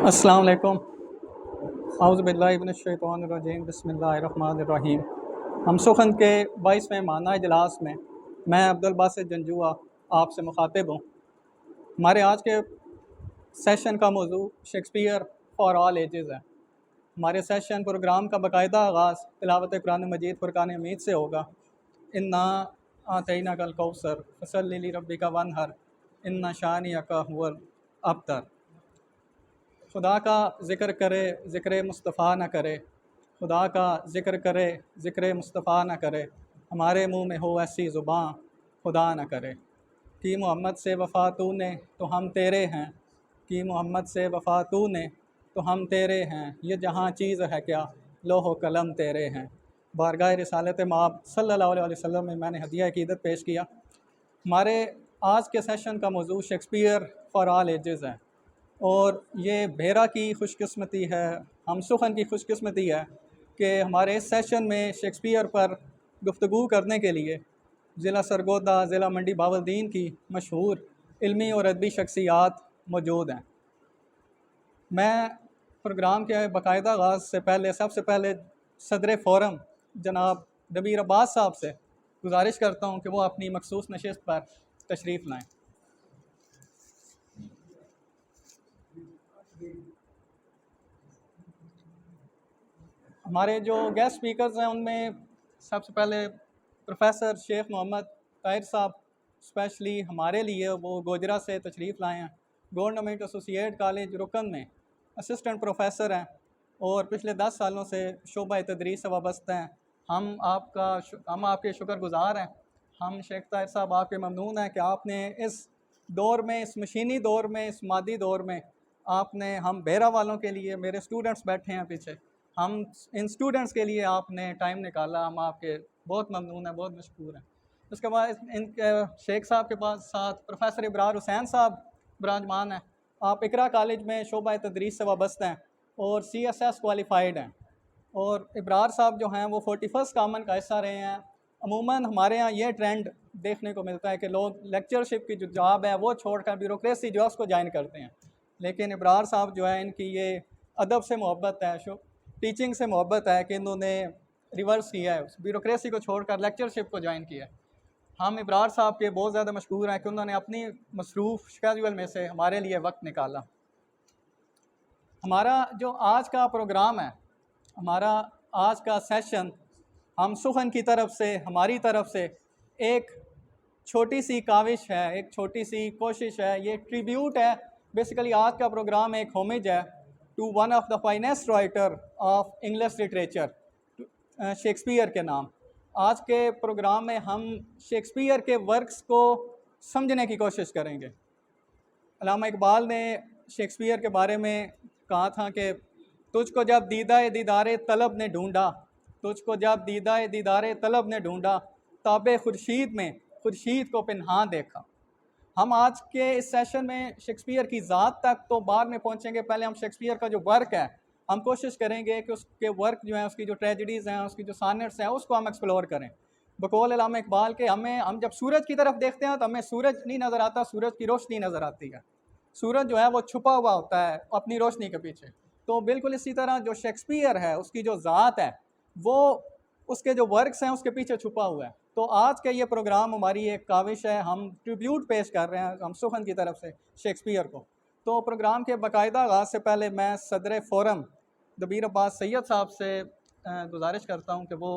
अस्सलाम वालेकुम। औज़ु बिल्लाहि मिनश शैतानिर रजीम। बिस्मिल्लाहिर रहमानिर रहीम। हम सुखन के 22वें माना इजलास में मैं अब्दुल बासित जंजुआ आपसे मुखातिब हूँ। हमारे आज के सेशन का मौजू शेक्सपियर फॉर ऑल एजेस है। हमारे सेशन प्रोग्राम का बाकायदा आगाज़ तिलावत कुरान मजीद फुरकान हमीद से होगा। इन्ना आतैना कल कौसर फसल्लि लिरब्बिका वन्हर इन्ना शानिअका हुवल अब्तर। खुदा का ज़िक्र करे ज़िक्र मुस्तफ़ा न करे, खुदा का ज़िक्र करे ज़िक्र मुस्तफ़ा न करे, हमारे मुँह में हो ऐसी ज़ुबान खुदा न करे। कि मोहम्मद से वफ़ा तूने तो हम तेरे हैं, कि मोहम्मद से वफ़ा तूने तो हम तेरे हैं, ये जहाँ चीज़ है क्या लोहो कलम तेरे हैं। बारगाह रिसालत माब सल्लल्लाहु अलैहि वसल्लम में मैंने हदिया अक़ीदत पेश किया। हमारे आज के सेशन का मौजू शेक्सपियर फॉर ऑल एजेस है और ये भेरा की खुशकिस्मती है, हम सुखन की खुशकिस्मती है कि हमारे इस सेशन में शेक्सपियर पर गुफ्तगू करने के लिए ज़िला सरगोदा, ज़िला मंडी बावलदीन की मशहूर इल्मी और अदबी शख्सियात मौजूद हैं। मैं प्रोग्राम के बाकायदा आगाज़ से पहले सबसे पहले सदर फ़ोरम जनाब दबीर अब्बास साहब से गुजारिश करता हूँ कि वो अपनी मखसूस नशिस्त पर तशरीफ़ लाएँ। हमारे जो गेस्ट स्पीकर्स हैं उनमें सबसे पहले प्रोफेसर शेख मोहम्मद ताहिर साहब स्पेशली हमारे लिए वो गोजरा से तशरीफ़ लाए हैं। गवर्नमेंट एसोसिएट कॉलेज रुकन में असिस्टेंट प्रोफेसर हैं और पिछले 10 सालों से शोबा तदरीस से वाबस्ता हैं। हम आपके शुक्रगुज़ार हैं। हम शेख ताहिर साहब आपके ममनून हैं कि आपने इस दौर में, इस मशीनी दौर में, इस मादी दौर में आपने हम बेरा वालों के लिए, मेरे स्टूडेंट्स बैठे हैं पीछे, हम इन स्टूडेंट्स के लिए आपने टाइम निकाला। हम आपके बहुत ममनून हैं, बहुत मशकूर हैं। उसके बाद इन शेख साहब के पास साथ प्रोफेसर इब्रार हुसैन साहब विराजमान हैं। आप इकरा कॉलेज में शोबा तदरीस से वाबस्ता हैं और CSS क्वालिफाइड हैं। और इब्रार साहब जो हैं वो 41st कॉमन का हिस्सा रहे हैं। अमूमन हमारे यहाँ ये ट्रेंड देखने को मिलता है कि लोग लेक्चरशिप की जो जॉब है वो छोड़कर ब्यूरोक्रेसी जो है उसको ज्वाइन करते हैं, लेकिन इब्रार साहब जो है इनकी ये अदब से मोहब्बत है, टीचिंग से मोहब्बत है कि इन्होंने रिवर्स किया है, ब्यूरोक्रेसी को छोड़कर लेक्चरशिप को ज्वाइन किया है। हम इब्रार साहब के बहुत ज़्यादा मशकूर हैं कि उन्होंने अपनी मसरूफ़ शेड्यूल में से हमारे लिए वक्त निकाला। हमारा जो आज का प्रोग्राम है, हमारा आज का सेशन हम सुखन की तरफ से, हमारी तरफ से एक छोटी सी काविश है, एक छोटी सी कोशिश है, ये ट्रिब्यूट है। बेसिकली आज का प्रोग्राम एक होमेज है to one of the finest writer of English literature, Shakespeare के नाम। आज के प्रोग्राम में हम शेक्सपियर के वर्क्स को समझने की कोशिश करेंगे। अल्लामा इकबाल ने शेक्सपियर के बारे में कहा था कि तुझको जब दीदारे तलब ने ढूंढा, तुझको जब दीदारे तलब ने ढूंढा, ताबे खुर्शीद में खुर्शीद को पिन्हा देखा। हम आज के इस सेशन में शेक्सपियर की ज़ात तक तो बाद में पहुंचेंगे। पहले हम शेक्सपियर का जो वर्क है हम कोशिश करेंगे कि उसके वर्क जो है, उसकी जो ट्रेजेडीज़ हैं, उसकी जो सानेट्स हैं, उसको हम एक्सप्लोर करें। बकौल अल्लामा इकबाल के हम जब सूरज की तरफ देखते हैं तो हमें सूरज नहीं नज़र आता, सूरज की रोशनी नज़र आती है। सूरज जो है वो छुपा हुआ होता है अपनी रोशनी के पीछे। तो बिल्कुल इसी तरह जो शेक्सपियर है उसकी जो ज़ात है वो उसके जो वर्क्स हैं उसके पीछे छुपा हुआ है। तो आज का ये प्रोग्राम हमारी एक काविश है, हम ट्रिब्यूट पेश कर रहे हैं हम सुखन की तरफ से शेक्सपियर को। तो प्रोग्राम के बाकायदा आगाज़ से पहले मैं सदर फ़ोरम दबीर अब्बास सैयद साहब से गुजारिश करता हूँ कि वो